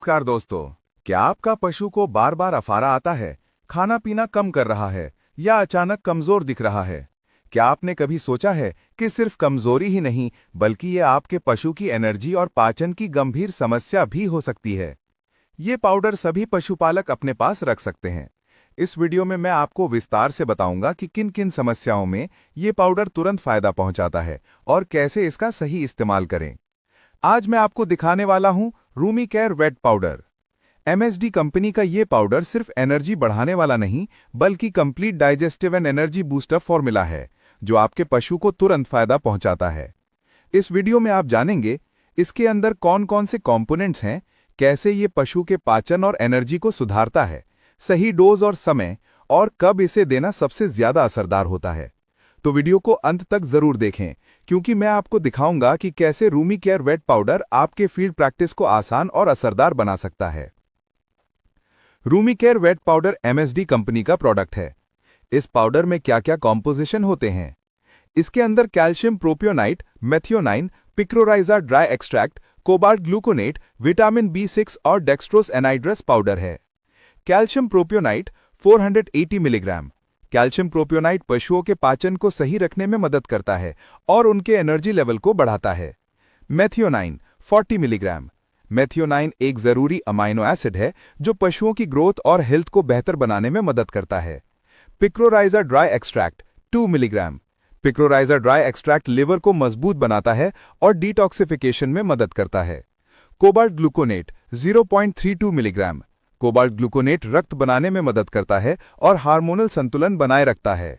नमस्कार दोस्तों। क्या आपका पशु को बार बार अफारा आता है, खाना पीना कम कर रहा है या अचानक कमजोर दिख रहा है? क्या आपने कभी सोचा है कि सिर्फ कमजोरी ही नहीं बल्कि ये आपके पशु की एनर्जी और पाचन की गंभीर समस्या भी हो सकती है? ये पाउडर सभी पशुपालक अपने पास रख सकते हैं। इस वीडियो में मैं आपको विस्तार से बताऊंगा कि किन किन समस्याओं में ये पाउडर तुरंत फायदा पहुंचाता है और कैसे इसका सही इस्तेमाल करें। आज मैं आपको दिखाने वाला हूं Rumi care vet powder. MSD company का ये पाउडर सिर्फ एनर्जी बढ़ाने वाला नहीं बल्कि complete digestive and energy booster formula है जो आपके पशु को तुरंत फायदा पहुंचाता है। इस वीडियो में आप जानेंगे इसके अंदर कौन कौन से कंपोनेंट्स हैं, कैसे ये पशु के पाचन और एनर्जी को सुधारता है, सही डोज और समय, और कब इसे देना सबसे ज्यादा असरदार होता है। तो वीडियो को अंत तक जरूर देखें क्योंकि मैं आपको दिखाऊंगा कि कैसे रूमी केयर वेट पाउडर आपके फील्ड प्रैक्टिस को आसान और असरदार बना सकता है। Rumi care vet powder MSD company का प्रोडक्ट है। इस पाउडर में क्या क्या कॉम्पोजिशन होते हैं? इसके अंदर calcium propionate, methionine, picrorhiza dry extract, cobalt gluconate, vitamin B6 और डेक्सट्रोज एनाइड्रस पाउडर है। Calcium propionate 480 milligram. Calcium propionate पशुओं के पाचन को सही रखने में मदद करता है और उनके एनर्जी लेवल को बढ़ाता है। Methionine 40 milligram. मेथियोनाइन एक जरूरी अमाइनो एसिड है जो पशुओं की ग्रोथ और हेल्थ को बेहतर बनाने में मदद करता है। Picrorhiza dry extract 2 milligram. Picrorhiza dry extract liver को मजबूत बनाता है और डिटॉक्सिफिकेशन में मदद करता है। Cobalt gluconate 0.32 milligram. Cobalt gluconate रक्त बनाने में मदद करता है और हार्मोनल संतुलन बनाए रखता है।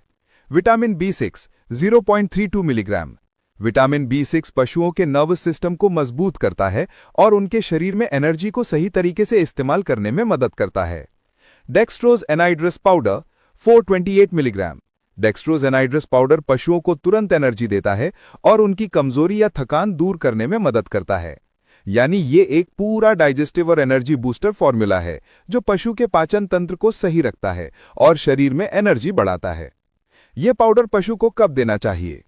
Vitamin B6 0.32 milligram. Vitamin B6 पशुओं के नर्वस सिस्टम को मजबूत करता है और उनके शरीर में एनर्जी को सही तरीके से इस्तेमाल करने में मदद करता है। Dextrose anhydrous powder 428 milligram. Dextrose anhydrous powder पशुओं को तुरंत एनर्जी देता है और उनकी कमजोरी या थकान दूर करने में मदद करता है। यानी ये एक पूरा डाइजेस्टिव और एनर्जी बूस्टर फॉर्मूला है जो पशु के पाचन तंत्र को सही रखता है और शरीर में एनर्जी बढ़ाता है। यह पाउडर पशु को कब देना चाहिए?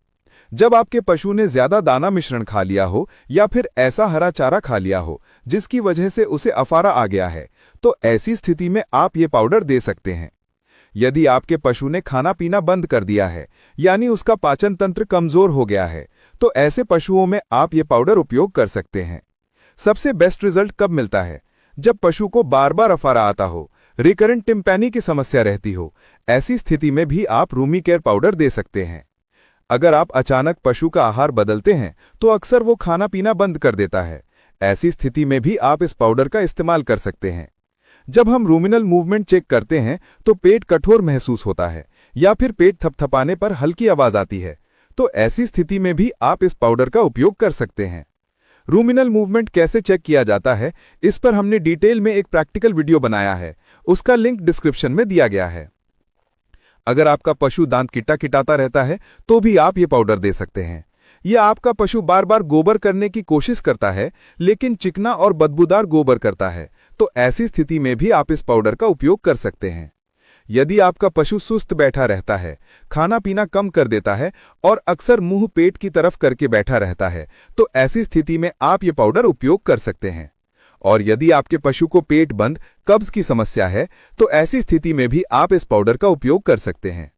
जब आपके पशु ने ज्यादा दाना मिश्रण खा लिया हो या फिर ऐसा हरा चारा खा लिया हो जिसकी वजह से उसे अफारा आ गया है, तो ऐसी स्थिति में आप ये पाउडर दे सकते हैं। यदि आपके पशु ने खाना पीना बंद कर दिया है यानी उसका पाचन तंत्र कमजोर हो गया है, तो ऐसे पशुओं में आप ये पाउडर उपयोग कर सकते हैं। सबसे बेस्ट रिजल्ट कब मिलता है? जब पशु को बार बार अफारा आता हो, रिकरेंट टिम्पैनी की समस्या रहती हो। ऐसी स्थिति में भी आप रूमी केयर पाउडर दे सकते हैं। अगर आप अचानक पशु का आहार बदलते हैं तो अक्सर वो खाना पीना बंद कर देता है। ऐसी स्थिति में भी आप इस पाउडर का इस्तेमाल कर सकते हैं। जब हम रूमिनल मूवमेंट चेक करते हैं तो पेट कठोर महसूस होता है या फिर पेट थपथपाने पर हल्की आवाज आती है, तो ऐसी स्थिति में भी आप इस पाउडर का उपयोग कर सकते हैं। रूमिनल मूवमेंट कैसे चेक किया जाता है, इस पर हमने डिटेल में एक प्रैक्टिकल वीडियो बनाया है। उसका लिंक डिस्क्रिप्शन में दिया गया है। अगर आपका पशु दांत किटाता रहता है तो भी आप ये पाउडर दे सकते हैं। या आपका पशु बार बार गोबर करने की कोशिश करता है लेकिन चिकना और बदबूदार गोबर करता है, तो ऐसी स्थिति में भी आप इस पाउडर का उपयोग कर सकते हैं। यदि आपका पशु सुस्त बैठा रहता है, खाना पीना कम कर देता है और अक्सर मुंह पेट की तरफ करके बैठा रहता है, तो ऐसी स्थिति में आप ये पाउडर उपयोग कर सकते हैं। और यदि आपके पशु को पेट बंद, कब्ज की समस्या है, तो ऐसी स्थिति में भी आप इस पाउडर का उपयोग कर सकते हैं।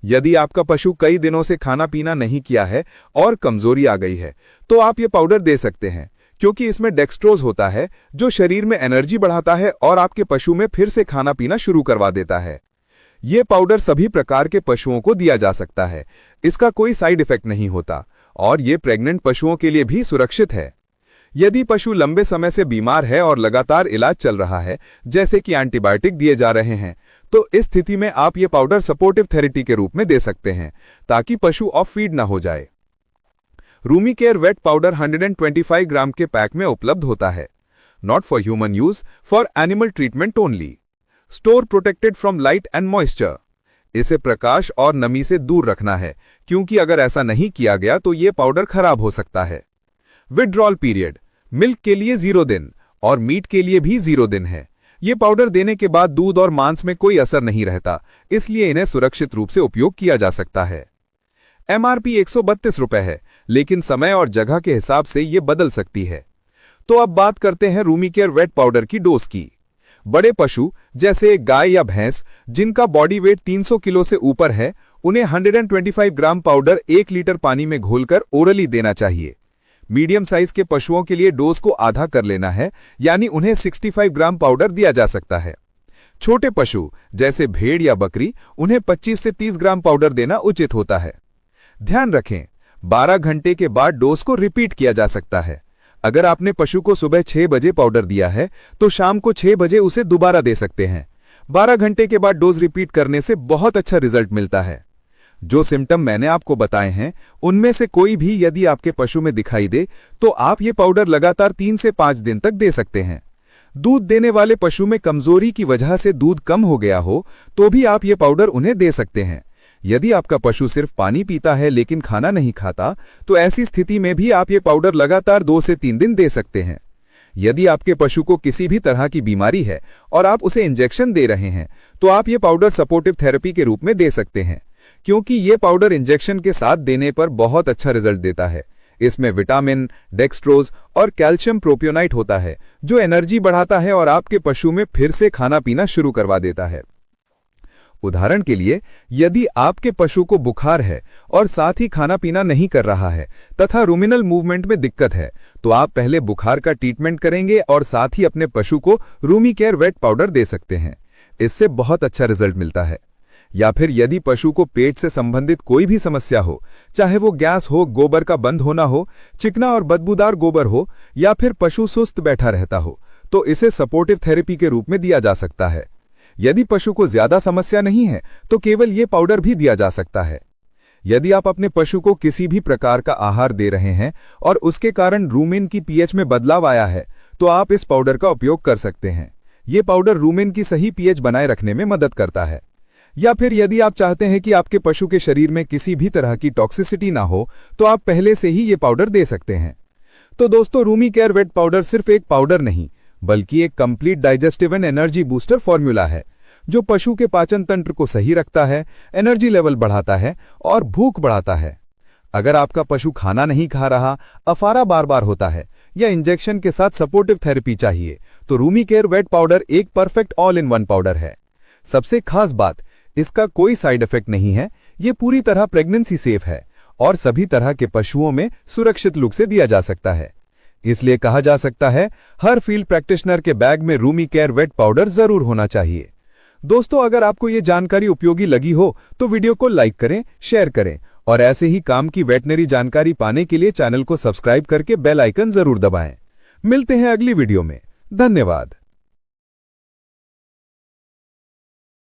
यदि आपका पशु कई दिनों से खाना पीना नहीं किया है और कमजोरी आ गई है, तो आप ये पाउडर दे सकते हैं क्योंकि इसमें डेक्सट्रोज होता है जो शरीर में एनर्जी बढ़ाता है और आपके पशु में फिर से खाना पीना शुरू करवा देता है। यह पाउडर सभी प्रकार के पशुओं को दिया जा सकता है। इसका कोई साइड इफेक्ट नहीं होता और ये प्रेग्नेंट पशुओं के लिए भी सुरक्षित है। यदि पशु लंबे समय से बीमार है और लगातार इलाज चल रहा है, जैसे कि एंटीबायोटिक दिए जा रहे हैं, तो इस स्थिति में आप ये पाउडर सपोर्टिव थेरेपी के रूप में दे सकते हैं ताकि पशु ऑफ फीड ना हो जाए। रूमी केयर वेट पाउडर 125 ग्राम के पैक में उपलब्ध होता है। Not for human use, for animal treatment only. Store protected from light and moisture. इसे प्रकाश और नमी से दूर रखना है क्योंकि अगर ऐसा नहीं किया गया तो ये पाउडर खराब हो सकता है। विड्रॉल पीरियड मिल्क के लिए 0 दिन और मीट के लिए भी 0 दिन है। ये पाउडर देने के बाद दूध और मांस में कोई असर नहीं रहता, इसलिए इन्हें सुरक्षित रूप से उपयोग किया जा सकता है। MRP 132 रुपए है, लेकिन समय और जगह के हिसाब से ये बदल सकती है। तो अब बात करते हैं रूमी केयर वेट पाउडर की डोज की। बड़े पशु जैसे गाय या भैंस जिनका बॉडी वेट 300 किलो से ऊपर है, उन्हें 125 ग्राम पाउडर 1 लीटर पानी में घोलकर ओरली देना चाहिए। मीडियम साइज के पशुओं के लिए डोज को आधा कर लेना है, यानी उन्हें 65 ग्राम पाउडर दिया जा सकता है। छोटे पशु जैसे भेड़ या बकरी, उन्हें 25 से 30 ग्राम पाउडर देना उचित होता है। ध्यान रखें, 12 घंटे के बाद डोज को रिपीट किया जा सकता है। अगर आपने पशु को सुबह 6 बजे पाउडर दिया है तो शाम को 6 बजे उसे दोबारा दे सकते हैं। 12 घंटे के बाद डोज रिपीट करने से बहुत अच्छा रिजल्ट मिलता है। जो सिम्टम मैंने आपको बताए हैं, उनमें से कोई भी यदि आपके पशु में दिखाई दे तो आप ये पाउडर लगातार 3 से 5 दिन तक दे सकते हैं। दूध देने वाले पशु में कमजोरी की वजह से दूध कम हो गया हो तो भी आप ये पाउडर उन्हें दे सकते हैं। यदि आपका पशु सिर्फ पानी पीता है लेकिन खाना नहीं खाता, तो ऐसी स्थिति में भी आप ये पाउडर लगातार 2 से 3 दिन दे सकते हैं। यदि आपके पशु को किसी भी तरह की बीमारी है और आप उसे इंजेक्शन दे रहे हैं, तो आप ये पाउडर सपोर्टिव थेरेपी के रूप में दे सकते हैं, क्योंकि ये पाउडर इंजेक्शन के साथ देने पर बहुत अच्छा रिजल्ट देता है। इसमें विटामिन, डेक्सट्रोज और कैल्शियम प्रोपियोनाइट होता है, जो एनर्जी बढ़ाता है और आपके पशु में फिर से खाना पीना शुरू करवा देता है। उदाहरण के लिए, यदि आपके पशु को बुखार है और साथ ही खाना पीना नहीं कर रहा है तथा रूमिनल मूवमेंट में दिक्कत है, तो आप पहले बुखार का ट्रीटमेंट करेंगे और साथ ही अपने पशु को रूमी केयर वेट पाउडर दे सकते हैं। इससे बहुत अच्छा रिजल्ट मिलता है। या फिर यदि पशु को पेट से संबंधित कोई भी समस्या हो, चाहे वो गैस हो, गोबर का बंद होना हो, चिकना और बदबूदार गोबर हो, या फिर पशु सुस्त बैठा रहता हो, तो इसे सपोर्टिव थेरेपी के रूप में दिया जा सकता है। यदि पशु को ज्यादा समस्या नहीं है तो केवल ये पाउडर भी दिया जा सकता है। यदि आप अपने पशु को किसी भी प्रकार का आहार दे रहे हैं और उसके कारण रूमेन की पीएच में बदलाव आया है, तो आप इस पाउडर का उपयोग कर सकते हैं। ये पाउडर रूमेन की सही पीएच बनाए रखने में मदद करता है। या फिर यदि आप चाहते हैं कि आपके पशु के शरीर में किसी भी तरह की टॉक्सिसिटी ना हो, तो आप पहले से ही ये पाउडर दे सकते हैं। तो दोस्तों, रूमी केयर वेट पाउडर सिर्फ एक पाउडर नहीं, बल्कि एक complete digestive and energy booster formula है, जो पशु के पाचन तंत्र को सही रखता है, एनर्जी लेवल बढ़ाता है और भूख बढ़ाता है। अगर आपका पशु खाना नहीं खा रहा, अफारा बार बार होता है या इंजेक्शन के साथ सपोर्टिव थेरेपी चाहिए, तो रूमी केयर वेट पाउडर एक perfect all in one powder है। सबसे खास बात, इसका कोई साइड इफेक्ट नहीं है। ये पूरी तरह प्रेगनेंसी सेफ है और सभी तरह के पशुओं में सुरक्षित लुक से दिया जा सकता है। इसलिए कहा जा सकता है, हर फील्ड प्रैक्टिशनर के बैग में रूमी केयर वेट पाउडर जरूर होना चाहिए। दोस्तों, अगर आपको ये जानकारी उपयोगी लगी हो तो वीडियो को लाइक करें, शेयर करें और ऐसे ही काम की वेटनरी जानकारी पाने के लिए चैनल को सब्सक्राइब करके बेल आइकन जरूर दबाएं। मिलते हैं अगली वीडियो में। धन्यवाद।